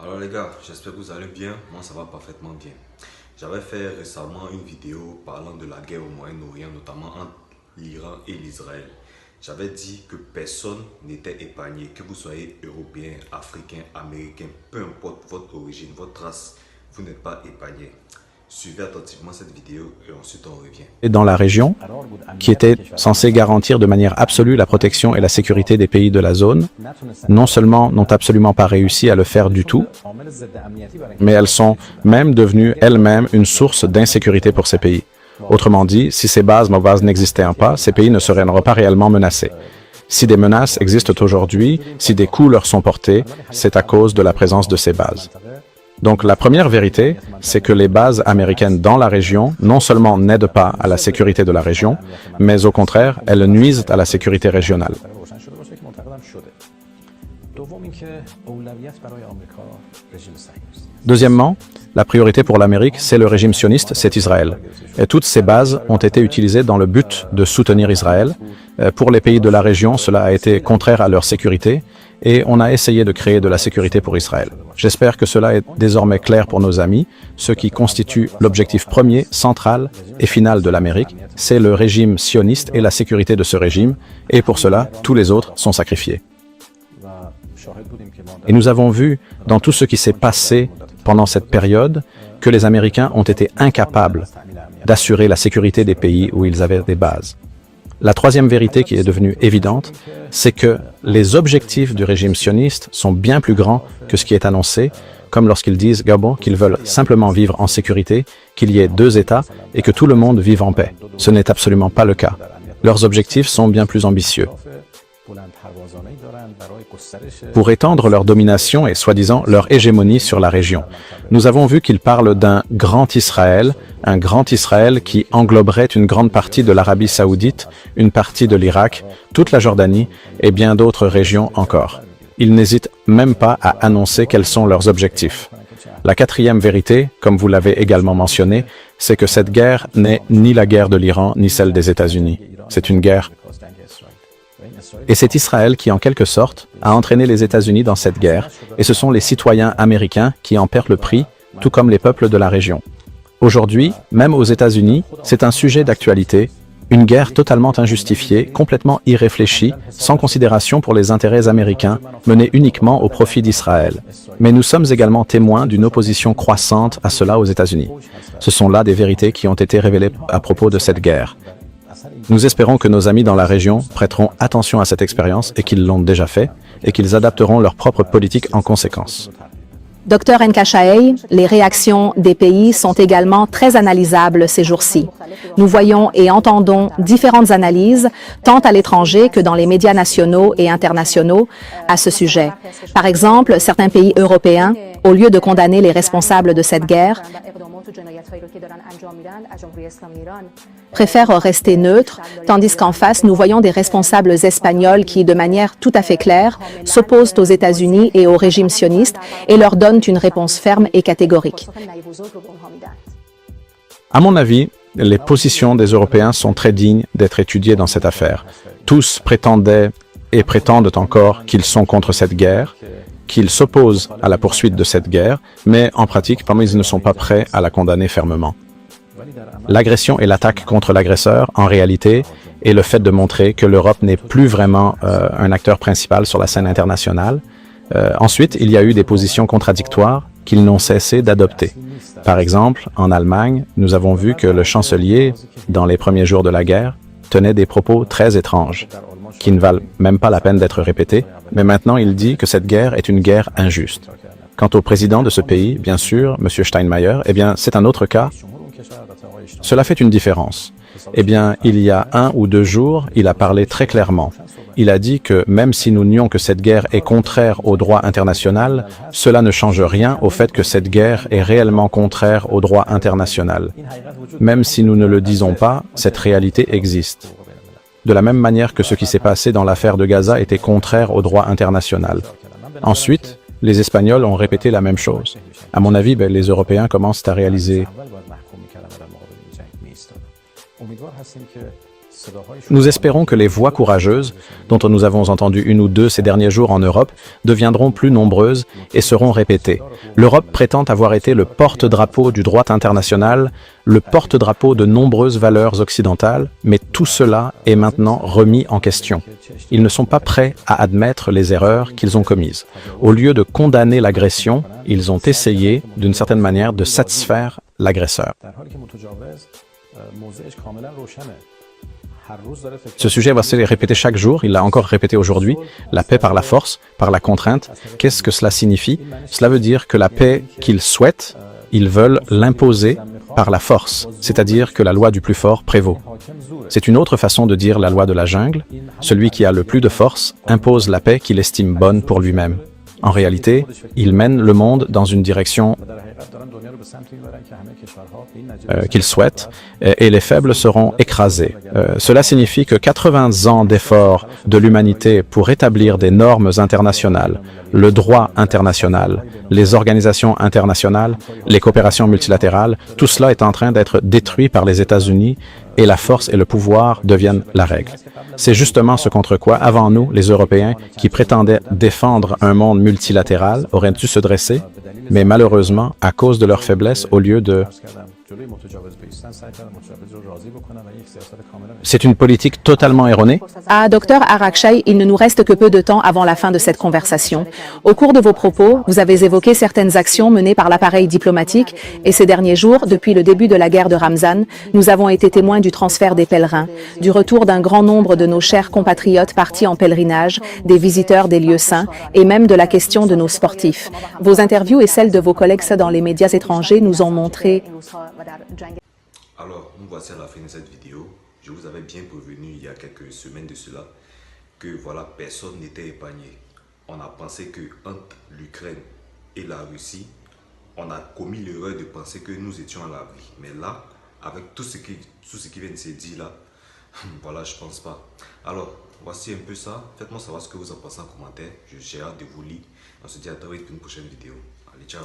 Alors les gars, j'espère que vous allez bien. Moi ça va parfaitement bien. J'avais fait récemment une vidéo parlant de la guerre au Moyen-Orient, notamment entre l'Iran et l'Israël. J'avais dit que personne n'était épargné, que vous soyez européen, africain, américain, peu importe votre origine, votre race, vous n'êtes pas épargné. Suivez attentivement cette vidéo et ensuite on revient. Et dans la région, qui était censée garantir de manière absolue la protection et la sécurité des pays de la zone, non seulement n'ont absolument pas réussi à le faire du tout, mais elles sont même devenues elles-mêmes une source d'insécurité pour ces pays. Autrement dit, si ces bases n'existaient pas, ces pays ne seraient pas réellement menacés. Si des menaces existent aujourd'hui, si des coups leur sont portés, c'est à cause de la présence de ces bases. Donc la première vérité, c'est que les bases américaines dans la région non seulement n'aident pas à la sécurité de la région, mais au contraire, elles nuisent à la sécurité régionale. Deuxièmement, la priorité pour l'Amérique, c'est le régime sioniste, c'est Israël. Et toutes ces bases ont été utilisées dans le but de soutenir Israël. Pour les pays de la région, cela a été contraire à leur sécurité et on a essayé de créer de la sécurité pour Israël. J'espère que cela est désormais clair pour nos amis. Ce qui constitue l'objectif premier, central et final de l'Amérique, c'est le régime sioniste et la sécurité de ce régime. Et pour cela, tous les autres sont sacrifiés. Et nous avons vu dans tout ce qui s'est passé pendant cette période que les Américains ont été incapables d'assurer la sécurité des pays où ils avaient des bases. La troisième vérité qui est devenue évidente, c'est que les objectifs du régime sioniste sont bien plus grands que ce qui est annoncé, comme lorsqu'ils disent qu'ils veulent simplement vivre en sécurité, qu'il y ait deux États et que tout le monde vive en paix. Ce n'est absolument pas le cas. Leurs objectifs sont bien plus ambitieux. Pour étendre leur domination et soi-disant leur hégémonie sur la région. Nous avons vu qu'ils parlent d'un grand Israël, un grand Israël qui engloberait une grande partie de l'Arabie saoudite, une partie de l'Irak, toute la Jordanie et bien d'autres régions encore. Ils n'hésitent même pas à annoncer quels sont leurs objectifs. La quatrième vérité, comme vous l'avez également mentionné, c'est que cette guerre n'est ni la guerre de l'Iran ni celle des États-Unis. C'est une guerre. Et c'est Israël qui, en quelque sorte, a entraîné les États-Unis dans cette guerre, et ce sont les citoyens américains qui en perdent le prix, tout comme les peuples de la région. Aujourd'hui, même aux États-Unis, c'est un sujet d'actualité, une guerre totalement injustifiée, complètement irréfléchie, sans considération pour les intérêts américains, menée uniquement au profit d'Israël. Mais nous sommes également témoins d'une opposition croissante à cela aux États-Unis. Ce sont là des vérités qui ont été révélées à propos de cette guerre. Nous espérons que nos amis dans la région prêteront attention à cette expérience et qu'ils l'ont déjà fait et qu'ils adapteront leur propre politique en conséquence. Docteur Nkashaei, les réactions des pays sont également très analysables ces jours-ci. Nous voyons et entendons différentes analyses, tant à l'étranger que dans les médias nationaux et internationaux, à ce sujet. Par exemple, certains pays européens, au lieu de condamner les responsables de cette guerre, préfèrent rester neutres, tandis qu'en face, nous voyons des responsables espagnols qui, de manière tout à fait claire, s'opposent aux États-Unis et au régime sioniste et leur donnent une réponse ferme et catégorique. À mon avis, les positions des Européens sont très dignes d'être étudiées dans cette affaire. Tous prétendaient et prétendent encore qu'ils sont contre cette guerre, qu'ils s'opposent à la poursuite de cette guerre, mais en pratique, ils ne sont pas prêts à la condamner fermement. L'agression et l'attaque contre l'agresseur, en réalité, est le fait de montrer que l'Europe n'est plus vraiment un acteur principal sur la scène internationale. Ensuite, il y a eu des positions contradictoires qu'ils n'ont cessé d'adopter. Par exemple, en Allemagne, nous avons vu que le chancelier, dans les premiers jours de la guerre, tenait des propos très étranges, qui ne valent même pas la peine d'être répétés, mais maintenant il dit que cette guerre est une guerre injuste. Quant au président de ce pays, bien sûr, M. Steinmeier, c'est un autre cas. Cela fait une différence. Il y a 1 ou 2 jours, il a parlé très clairement. Il a dit que même si nous nions que cette guerre est contraire au droit international, cela ne change rien au fait que cette guerre est réellement contraire au droit international. Même si nous ne le disons pas, cette réalité existe. De la même manière que ce qui s'est passé dans l'affaire de Gaza était contraire au droit international. Ensuite, les Espagnols ont répété la même chose. À mon avis, les Européens commencent à réaliser Nous espérons que les voix courageuses, dont nous avons entendu une ou deux ces derniers jours en Europe, deviendront plus nombreuses et seront répétées. L'Europe prétend avoir été le porte-drapeau du droit international, le porte-drapeau de nombreuses valeurs occidentales, mais tout cela est maintenant remis en question. Ils ne sont pas prêts à admettre les erreurs qu'ils ont commises. Au lieu de condamner l'agression, ils ont essayé, d'une certaine manière, de satisfaire l'agresseur. Ce sujet va se répéter chaque jour, il l'a encore répété aujourd'hui, la paix par la force, par la contrainte. Qu'est-ce que cela signifie? Cela veut dire que la paix qu'ils souhaitent, ils veulent l'imposer par la force, c'est-à-dire que la loi du plus fort prévaut. C'est une autre façon de dire la loi de la jungle. Celui qui a le plus de force impose la paix qu'il estime bonne pour lui-même. En réalité, il mène le monde dans une direction qu'il souhaite et les faibles seront écrasés. Cela signifie que 80 ans d'efforts de l'humanité pour établir des normes internationales, le droit international, les organisations internationales, les coopérations multilatérales, tout cela est en train d'être détruit par les États-Unis et la force et le pouvoir deviennent la règle. C'est justement ce contre quoi, avant nous, les Européens, qui prétendaient défendre un monde multilatéral, auraient dû se dresser, mais malheureusement, à cause de leur faiblesse, au lieu de... C'est une politique totalement erronée. Ah, Dr Arakchay, il ne nous reste que peu de temps avant la fin de cette conversation. Au cours de vos propos, vous avez évoqué certaines actions menées par l'appareil diplomatique et ces derniers jours, depuis le début de la guerre de Ramzan, nous avons été témoins du transfert des pèlerins, du retour d'un grand nombre de nos chers compatriotes partis en pèlerinage, des visiteurs des lieux saints et même de la question de nos sportifs. Vos interviews et celles de vos collègues dans les médias étrangers nous ont montré... Alors, nous voici à la fin de cette vidéo. Je vous avais bien prévenu il y a quelques semaines de cela que voilà, personne n'était épargné. On a pensé que entre l'Ukraine et la Russie, on a commis l'erreur de penser que nous étions à l'abri. Mais là, avec tout ce qui vient de se dire là, voilà, je pense pas. Alors, voici un peu ça. Faites-moi savoir ce que vous en pensez en commentaire. J'ai hâte de vous lire. On se dit à très vite pour une prochaine vidéo. Allez, ciao.